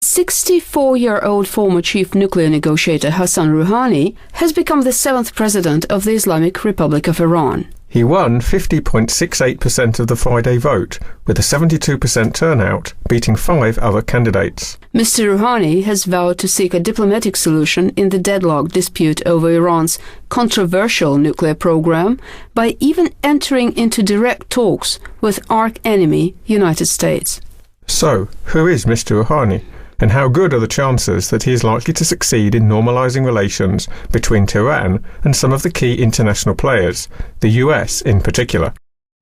64-year-old former chief nuclear negotiator Hassan Rouhani has become the 7th president of the Islamic Republic of Iran. He won 50.68% of the Friday vote, with a 72% turnout, beating 5 other candidates. Mr. Rouhani has vowed to seek a diplomatic solution in the deadlocked dispute over Iran's controversial nuclear program by even entering into direct talks with arch-enemy United States. So, who is Mr. Rouhani? And how good are the chances that he is likely to succeed in normalizing relations between Tehran and some of the key international players, the US in particular?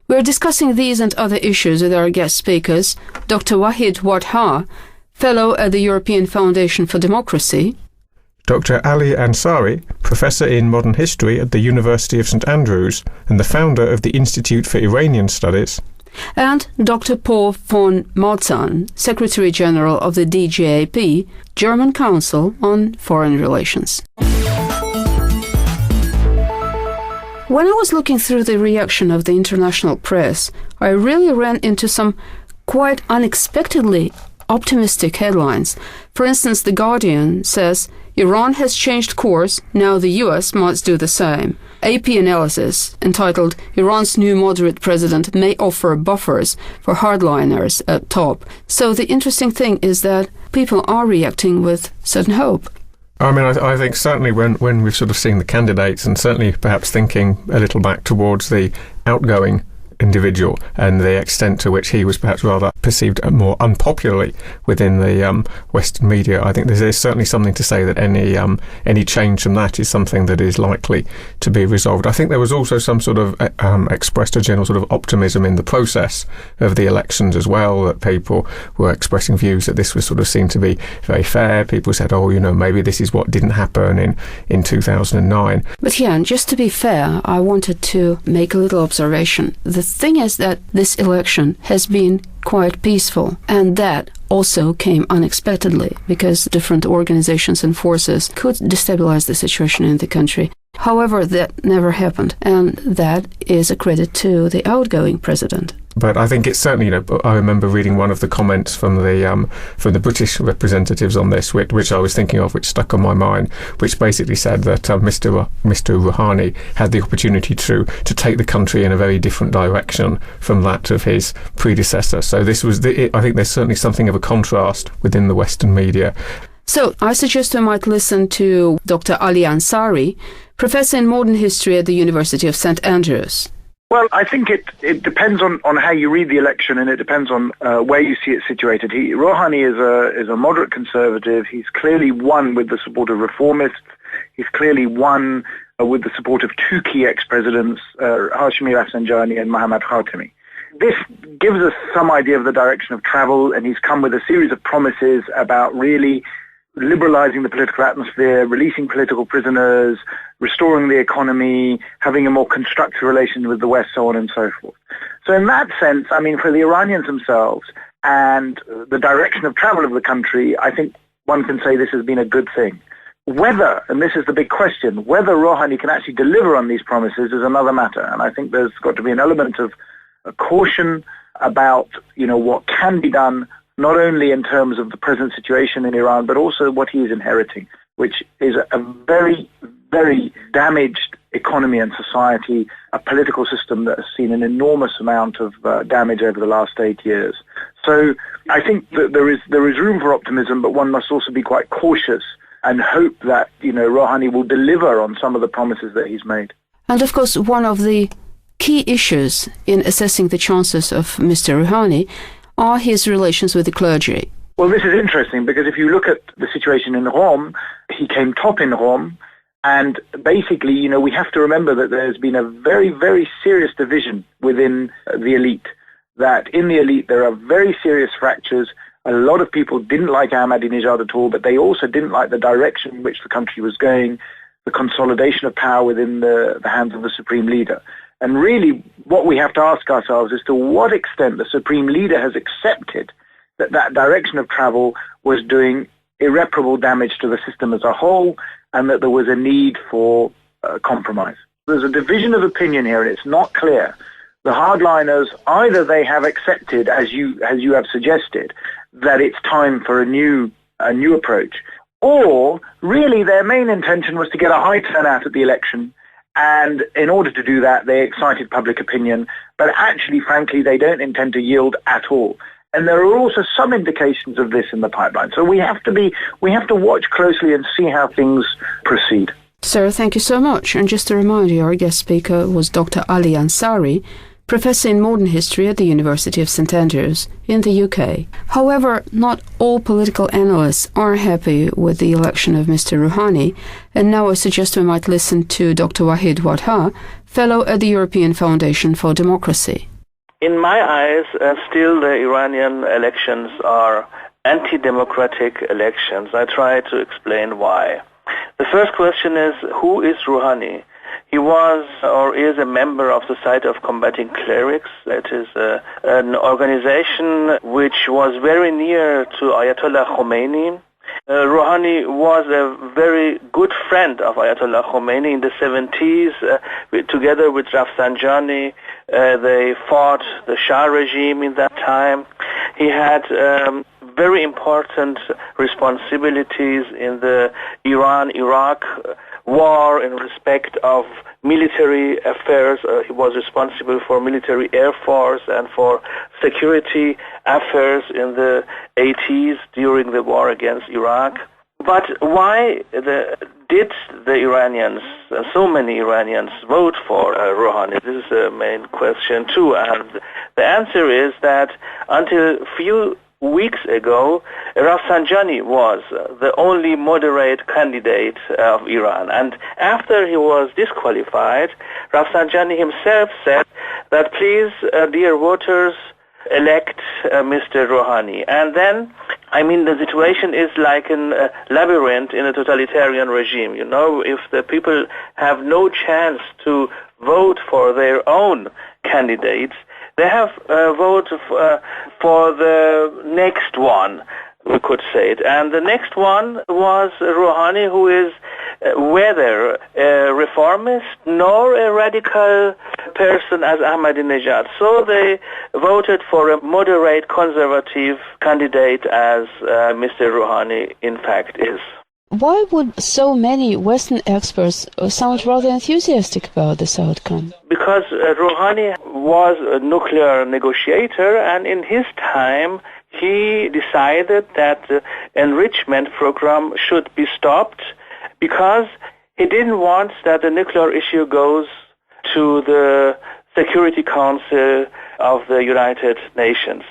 We're discussing these and other issues with our guest speakers, Dr. Wahid Wadha, Fellow at the European Foundation for Democracy, Dr. Ali Ansari, Professor in Modern History at the University of St Andrews and the founder of the Institute for Iranian Studies, and Dr. Paul von Malzahn, Secretary-General of the DGAP, German Council on Foreign Relations. When I was looking through the reaction of the international press, I really ran into some quite unexpectedly optimistic headlines. For instance, The Guardian says, Iran has changed course, now the US must do the same. AP analysis, entitled Iran's new moderate president may offer buffers for hardliners at top. So the interesting thing is that people are reacting with certain hope. I mean, I think certainly when we've sort of seen the candidates, and certainly perhaps thinking a little back towards the outgoing individual and the extent to which he was perhaps rather perceived more unpopularly within the Western media, I think there's certainly something to say that any change from that is something that is likely to be resolved. I think there was also some sort of expressed a general sort of optimism in the process of the elections as well, that people were expressing views that this was sort of seen to be very fair. People said, maybe this is what didn't happen in 2009. But Jan, just to be fair, I wanted to make a little observation. The thing is that this election has been quite peaceful, and that also came unexpectedly because different organizations and forces could destabilize the situation in the country. However, that never happened, and that is a credit to the outgoing president. But I think it's certainly, I remember reading one of the comments from the British representatives on this, which I was thinking of, which stuck on my mind, which basically said that Mr. Rouhani had the opportunity to take the country in a very different direction from that of his predecessor. So this was, I think there's certainly something of a contrast within the Western media. So I suggest we might listen to Dr. Ali Ansari, Professor in Modern History at the University of St Andrews. Well, I think it depends on how you read the election, and it depends on where you see it situated. Rouhani is a moderate conservative. He's clearly won with the support of reformists. He's clearly won with the support of two key ex-presidents, Hashemi Rafsanjani and Mohammad Khatami. This gives us some idea of the direction of travel, and he's come with a series of promises about really liberalizing the political atmosphere, releasing political prisoners, restoring the economy, having a more constructive relation with the West, so on and so forth. So in that sense, I mean, for the Iranians themselves and the direction of travel of the country, I think one can say this has been a good thing. Whether, and this is the big question, whether Rouhani can actually deliver on these promises is another matter. And I think there's got to be an element of caution about, what can be done, not only in terms of the present situation in Iran, but also what he is inheriting, which is a very, very damaged economy and society, a political system that has seen an enormous amount of damage over the last 8 years. So I think that there is room for optimism, but one must also be quite cautious and hope that, Rouhani will deliver on some of the promises that he's made. And of course, one of the key issues in assessing the chances of Mr. Rouhani are his relations with the clergy. Well, this is interesting because if you look at the situation in Rome, he came top in Rome, and basically, we have to remember that there's been a very, very serious division within the elite, that in the elite there are very serious fractures. A lot of people didn't like Ahmadinejad at all, but they also didn't like the direction in which the country was going, the consolidation of power within the hands of the supreme leader. And really, what we have to ask ourselves is to what extent the supreme leader has accepted that direction of travel was doing irreparable damage to the system as a whole, and that there was a need for compromise. There's a division of opinion here, and it's not clear. The hardliners, either they have accepted, as you have suggested, that it's time for a new a new approach. Or really their main intention was to get a high turnout at the election, and in order to do that they excited public opinion, but actually frankly they don't intend to yield at all. And there are also some indications of this in the pipeline. So we have to watch closely and see how things proceed. Sir, thank you so much. And just a reminder, our guest speaker was Dr. Ali Ansari, Professor in Modern History at the University of St Andrews in the UK. However, not all political analysts are happy with the election of Mr. Rouhani, and now I suggest we might listen to Dr. Wahid Wadha, Fellow at the European Foundation for Democracy. In my eyes, still the Iranian elections are anti-democratic elections. I try to explain why. The first question is, who is Rouhani? He was or is a member of Society of Combating Clerics. It is an organization which was very near to Ayatollah Khomeini. Rouhani was a very good friend of Ayatollah Khomeini in the 70s. Together with Rafsanjani, they fought the Shah regime in that time. He had very important responsibilities in the Iran-Iraq war in respect of military affairs. He was responsible for military air force and for security affairs in the 80s during the war against Iraq. But why did the Iranians, so many Iranians, vote for Rouhani? This is the main question too. And the answer is that until few weeks ago, Rafsanjani was the only moderate candidate of Iran. And after he was disqualified, Rafsanjani himself said that, please, dear voters, elect Mr. Rouhani. And then, the situation is like a labyrinth in a totalitarian regime. You know, if the people have no chance to vote for their own candidates, they have voted for the next one, we could say it. And the next one was Rouhani, who is whether a reformist nor a radical person as Ahmadinejad. So they voted for a moderate conservative candidate as Mr. Rouhani in fact is. Why would so many Western experts sound rather enthusiastic about this outcome? Because Rouhani was a nuclear negotiator, and in his time he decided that the enrichment program should be stopped because he didn't want that the nuclear issue goes to the Security Council of the United Nations.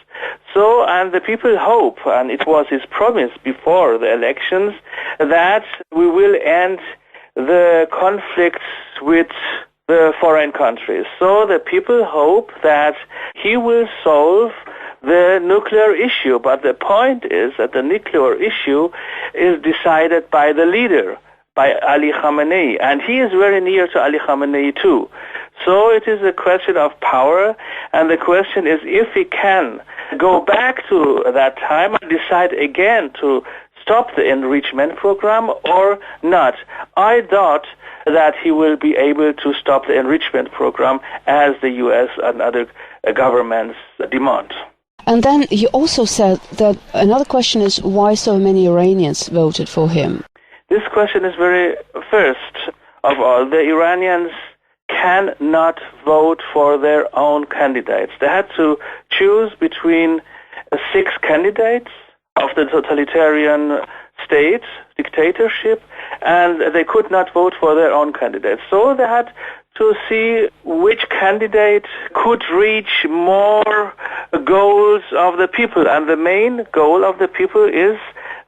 So, and the people hope, and it was his promise before the elections, that we will end the conflicts with the foreign countries. So the people hope that he will solve the nuclear issue. But the point is that the nuclear issue is decided by the leader, by Ali Khamenei, and he is very near to Ali Khamenei too. So it is a question of power, and the question is if he can go back to that time and decide again to stop the enrichment program or not. I doubt that he will be able to stop the enrichment program as the U.S. and other governments demand. And then you also said that another question is why so many Iranians voted for him. This question is very first of all. The Iranians cannot vote for their own candidates. They had to choose between 6 candidates of the totalitarian state, dictatorship, and they could not vote for their own candidates. So they had to see which candidate could reach more goals of the people. And the main goal of the people is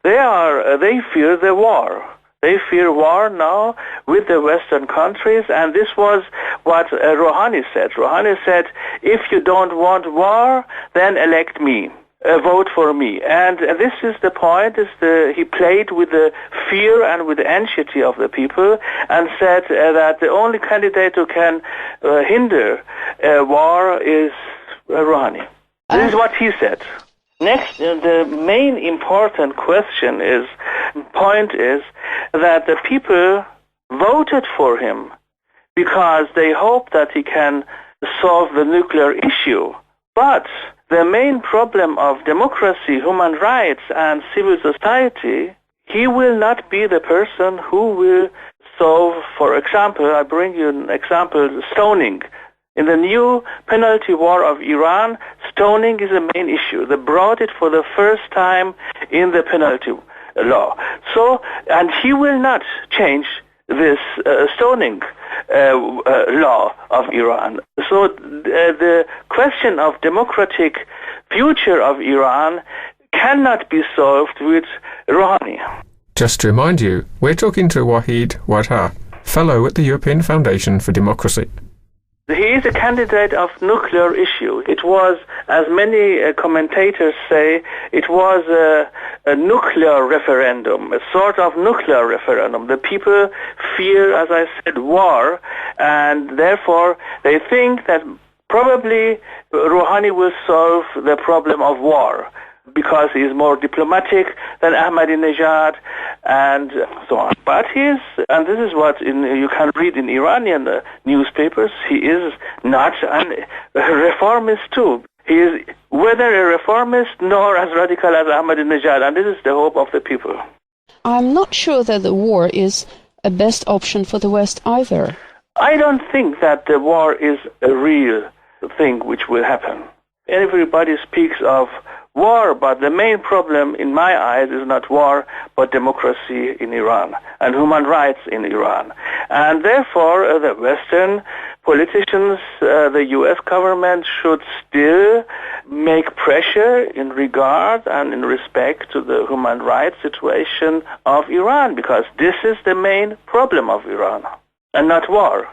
they fear the war. They fear war now with the Western countries, and this was what Rouhani said. Rouhani said, if you don't want war, then elect me. Vote for me. And this is the point, he played with the fear and with the anxiety of the people and said that the only candidate who can hinder war is Rouhani. This is what he said. Next, the main important point is that the people voted for him because they hope that he can solve the nuclear issue. But the main problem of democracy, human rights, and civil society, he will not be the person who will solve, for example, I bring you an example, stoning. In the new penalty war of Iran, stoning is a main issue. They brought it for the first time in the penalty law. So, and he will not change this stoning law of Iran. So the question of democratic future of Iran cannot be solved with Rouhani. Just to remind you, we're talking to Waheed Wadha, Fellow at the European Foundation for Democracy. He is a candidate of nuclear issue. It was, as many commentators say, it was a nuclear referendum, a sort of nuclear referendum. The people fear, as I said, war, and therefore they think that probably Rouhani will solve the problem of war, because he is more diplomatic than Ahmadinejad and so on. But he is, and this is what you can read in Iranian newspapers, he is not a reformist too. He is whether a reformist nor as radical as Ahmadinejad, and this is the hope of the people. I'm not sure that the war is a best option for the West either. I don't think that the war is a real thing which will happen. Everybody speaks of war, but the main problem in my eyes is not war, but democracy in Iran and human rights in Iran. And therefore, the Western politicians, the U.S. government should still make pressure in regard and in respect to the human rights situation of Iran, because this is the main problem of Iran, and not war.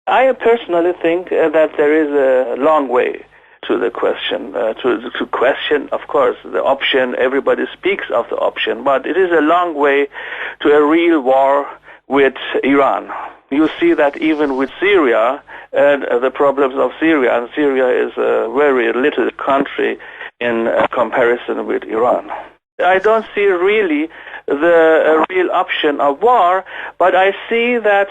I personally think that there is a long way to the question, to question, of course, the option. Everybody speaks of the option, but it is a long way to a real war with Iran. You see that even with Syria and the problems of Syria, and Syria is a very little country in comparison with Iran. I don't see really the real option of war, but I see that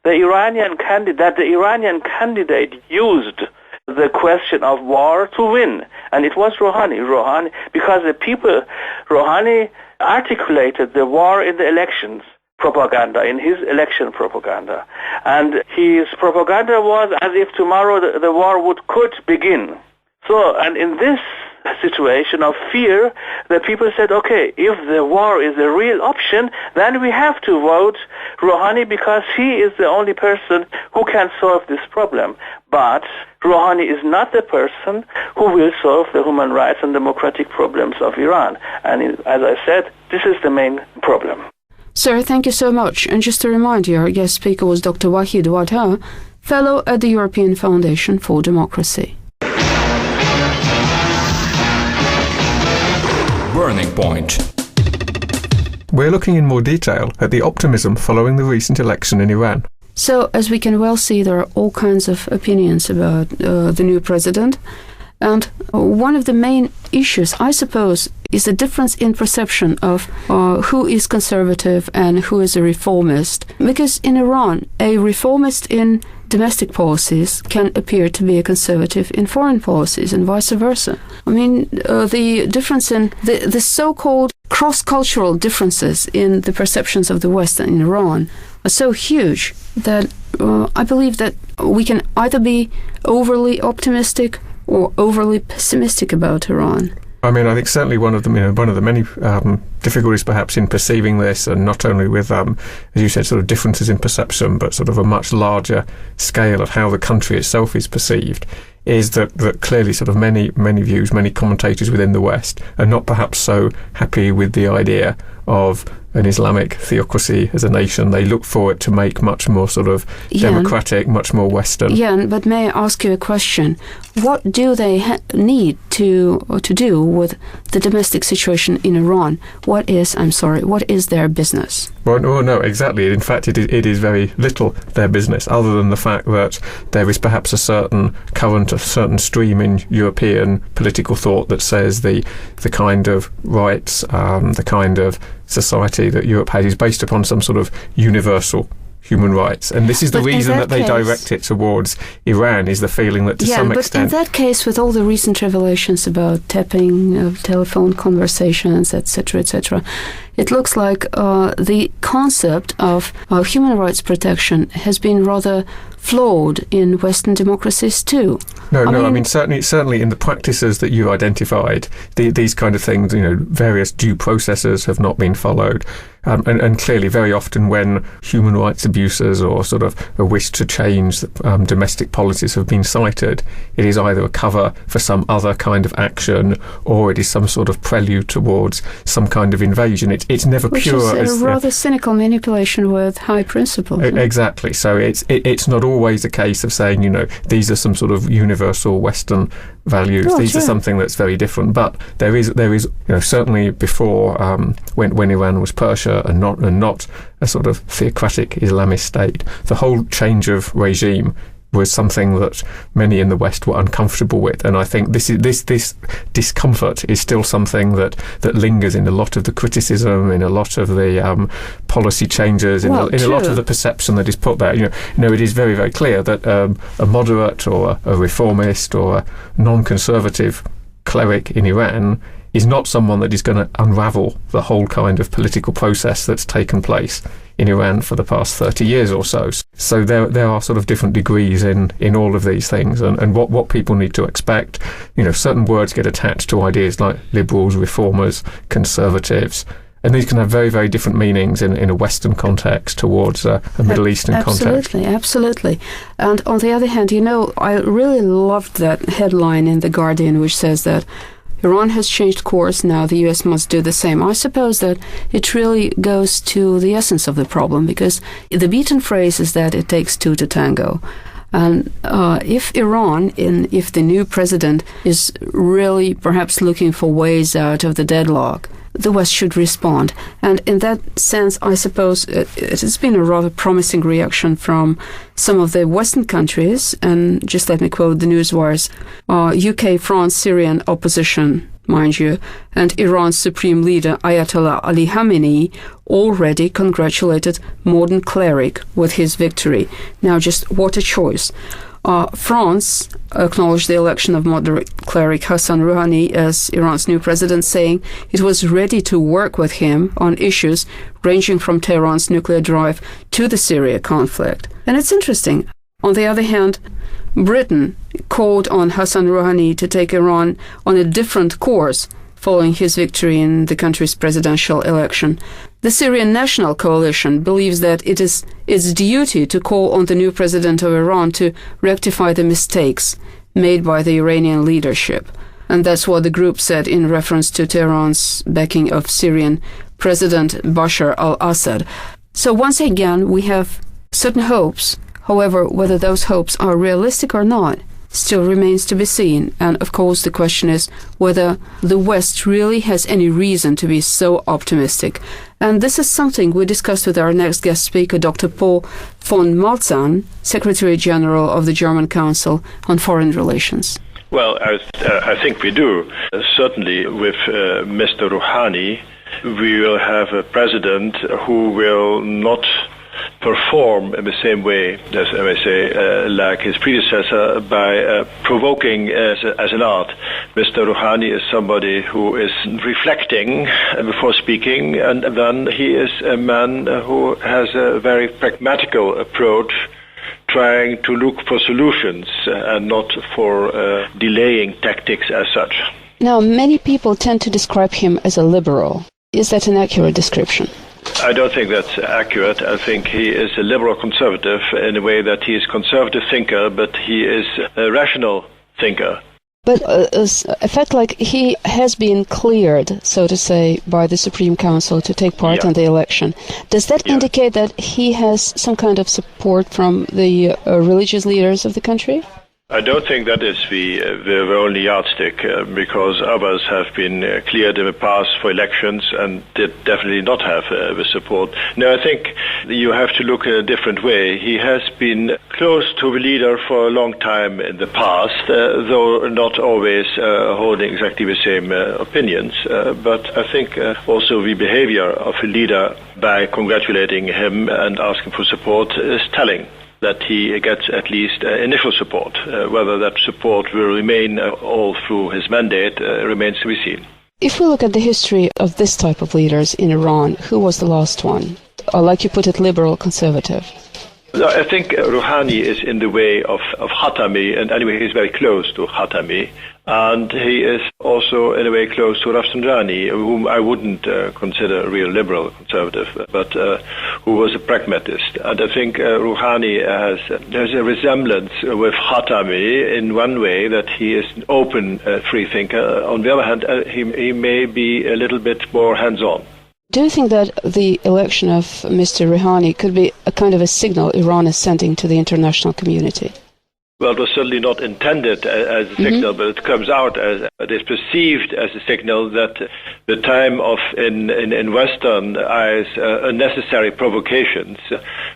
the Iranian candidate used the question of war to win, and it was Rouhani, because the people, Rouhani articulated the war in the elections propaganda, in his election propaganda, and his propaganda was as if tomorrow the war could begin. So, and in this situation of fear, the people said, okay, if the war is a real option, then we have to vote Rouhani because he is the only person who can solve this problem. But Rouhani is not the person who will solve the human rights and democratic problems of Iran. And as I said, this is the main problem. Sir, thank you so much. And just to remind you, our guest speaker was Dr. Waheed Wadha, Fellow at the European Foundation for Democracy. Burning Point. We're looking in more detail at the optimism following the recent election in Iran. So, as we can well see, there are all kinds of opinions about the new president. And one of the main issues, I suppose, is the difference in perception of who is conservative and who is a reformist. Because in Iran, a reformist in domestic policies can appear to be a conservative in foreign policies and vice versa. I mean, the difference in the so-called cross-cultural differences in the perceptions of the West and in Iran are so huge that I believe that we can either be overly optimistic or overly pessimistic about Iran. I mean, I think certainly one of the many difficulties perhaps in perceiving this, and not only with, as you said, sort of differences in perception, but sort of a much larger scale of how the country itself is perceived, is that clearly sort of many views, many commentators within the West are not perhaps so happy with the idea of an Islamic theocracy as a nation. They look for it to make much more sort of democratic, much more Western. Yeah, but may I ask you a question? What do they need to do with the domestic situation in Iran? What is their business? Well, no, exactly. In fact, it is very little their business, other than the fact that there is perhaps a certain current, a certain stream in European political thought that says the kind of rights, the kind of society that Europe has is based upon some sort of universal human rights. And this is the reason that they direct it towards Iran, is the feeling that to some extent... Yeah, but in that case, with all the recent revelations about tapping of telephone conversations, etc., it looks like the concept of human rights protection has been rather flawed in Western democracies too. I mean certainly in the practices that you identified, these kind of things, various due processes have not been followed. And clearly, very often when human rights abuses or sort of a wish to change domestic policies have been cited, it is either a cover for some other kind of action, or it is some sort of prelude towards some kind of invasion. It's never pure. Which is a rather cynical manipulation with high principles. Exactly. So it's not always a case of saying, these are some sort of universal Western values. These are something that's very different. But there is certainly before when Iran was Persia and not a sort of theocratic Islamist state, the whole change of regime was something that many in the West were uncomfortable with, and I think this discomfort is still something that lingers in a lot of the criticism, in a lot of the policy changes, in a lot of the perception that is put there. It is very, very clear that a moderate or a reformist or a non-conservative cleric in Iran is not someone that is going to unravel the whole kind of political process that's taken place in Iran for the past 30 years or so. So there are sort of different degrees in all of these things, and what people need to expect. Certain words get attached to ideas like liberals, reformers, conservatives, and these can have very, very different meanings in a Western context towards a Middle Eastern context. Absolutely. And on the other hand, I really loved that headline in The Guardian which says that Iran has changed course, now the US must do the same. I suppose that it really goes to the essence of the problem, because the beaten phrase is that it takes two to tango. And if if the new president is really perhaps looking for ways out of the deadlock, the West should respond. And in that sense, I suppose it has been a rather promising reaction from some of the Western countries. And just let me quote the newswires: UK, France, Syrian opposition, mind you, and Iran's supreme leader Ayatollah Ali Khamenei already congratulated modern cleric with his victory. Now, just what a choice. France acknowledged the election of moderate cleric Hassan Rouhani as Iran's new president, saying it was ready to work with him on issues ranging from Tehran's nuclear drive to the Syria conflict. And it's interesting. On the other hand, Britain called on Hassan Rouhani to take Iran on a different course following his victory in the country's presidential election. The Syrian National Coalition believes that it is its duty to call on the new president of Iran to rectify the mistakes made by the Iranian leadership. And that's what the group said in reference to Tehran's backing of Syrian President Bashar al-Assad. So once again, we have certain hopes. However, whether those hopes are realistic or not still remains to be seen. And of course, the question is whether the West really has any reason to be so optimistic. And this is something we discussed with our next guest speaker, Dr. Paul von Malzahn, Secretary General of the German Council on Foreign Relations. Well, I think we do. Certainly with Mr. Rouhani, we will have a president who will not perform in the same way as I may say, like his predecessor, by provoking as an art. Mr. Rouhani is somebody who is reflecting before speaking, and then he is a man who has a very pragmatical approach, trying to look for solutions and not for delaying tactics as such. Now, many people tend to describe him as a liberal. Is that an accurate description? I don't think that's accurate. I think he is a liberal conservative in a way that he is a conservative thinker, but he is a rational thinker. But a fact like he has been cleared, so to say, by the Supreme Council to take part in the election. Does that indicate that he has some kind of support from the religious leaders of the country? I don't think that is the only yardstick, because others have been cleared in the past for elections and did definitely not have the support. No, I think you have to look in a different way. He has been close to the leader for a long time in the past, though not always holding exactly the same opinions. But I think also the behavior of a leader by congratulating him and asking for support is telling that he gets at least initial support. Whether that support will remain all through his mandate remains to be seen. If we look at the history of this type of leaders in Iran, who was the last one? Or like you put it, liberal, conservative? I think Rouhani is in the way of Khatami, and anyway, he's very close to Khatami. And he is also in a way close to Rafsanjani, whom I wouldn't consider a real liberal conservative, but who was a pragmatist. And I think Rouhani has a resemblance with Khatami in one way, that he is an open free thinker. On the other hand, he may be a little bit more hands-on. Do you think that the election of Mr. Rouhani could be a kind of a signal Iran is sending to the international community? Well, it was certainly not intended as a signal, but it comes out as it is perceived as a signal that the time of, in Western eyes, unnecessary provocations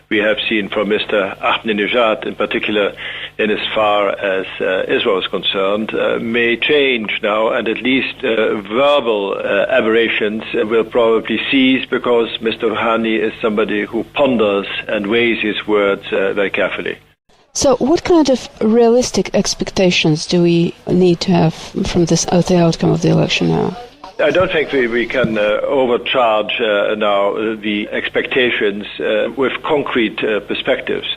we have seen from Mr. Ahmadinejad, in particular, in as far as Israel is concerned, may change now, and at least verbal aberrations will probably cease, because Mr. Rouhani is somebody who ponders and weighs his words very carefully. So what kind of realistic expectations do we need to have from the outcome of the election now? I don't think we can overcharge now the expectations with concrete perspectives.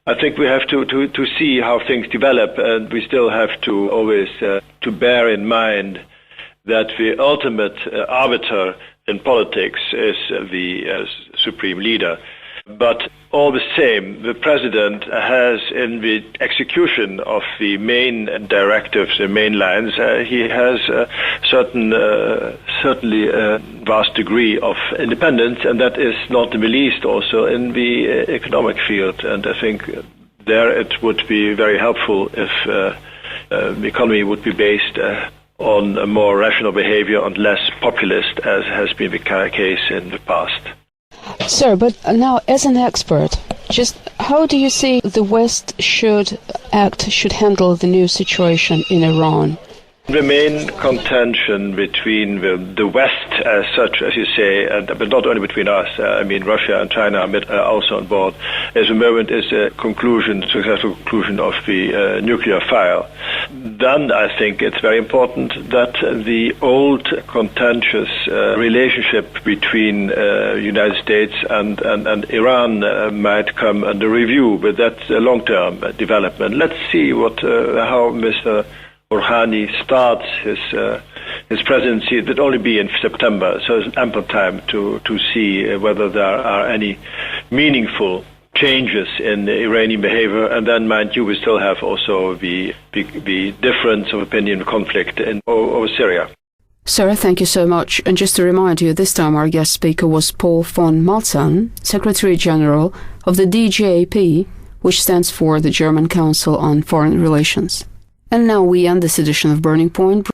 I think we have to see how things develop, and we still have to always to bear in mind that the ultimate arbiter in politics is the supreme leader. But all the same, the president has, in the execution of the main directives, the main lines, he has certainly a vast degree of independence, and that is not in the least also in the economic field. And I think there it would be very helpful if the economy would be based on a more rational behavior and less populist, as has been the case in the past. Sir, but now as an expert, just how do you see the West should handle the new situation in Iran? The main contention between the West as such, as you say, but not only between us, I mean Russia and China are also on board, at the moment is a successful conclusion of the nuclear file. Then I think it's very important that the old contentious relationship between the United States and Iran might come under review, but that's a long-term development. Let's see how Mr. Rouhani starts his presidency. It will only be in September, so there's ample time to see whether there are any meaningful changes in the Iranian behavior. And then, mind you, we still have also the difference of opinion conflict over Syria. Sir, thank you so much. And just to remind you, this time our guest speaker was Paul von Malzahn, Secretary General of the DGAP, which stands for the German Council on Foreign Relations. And now we end this edition of Burning Point.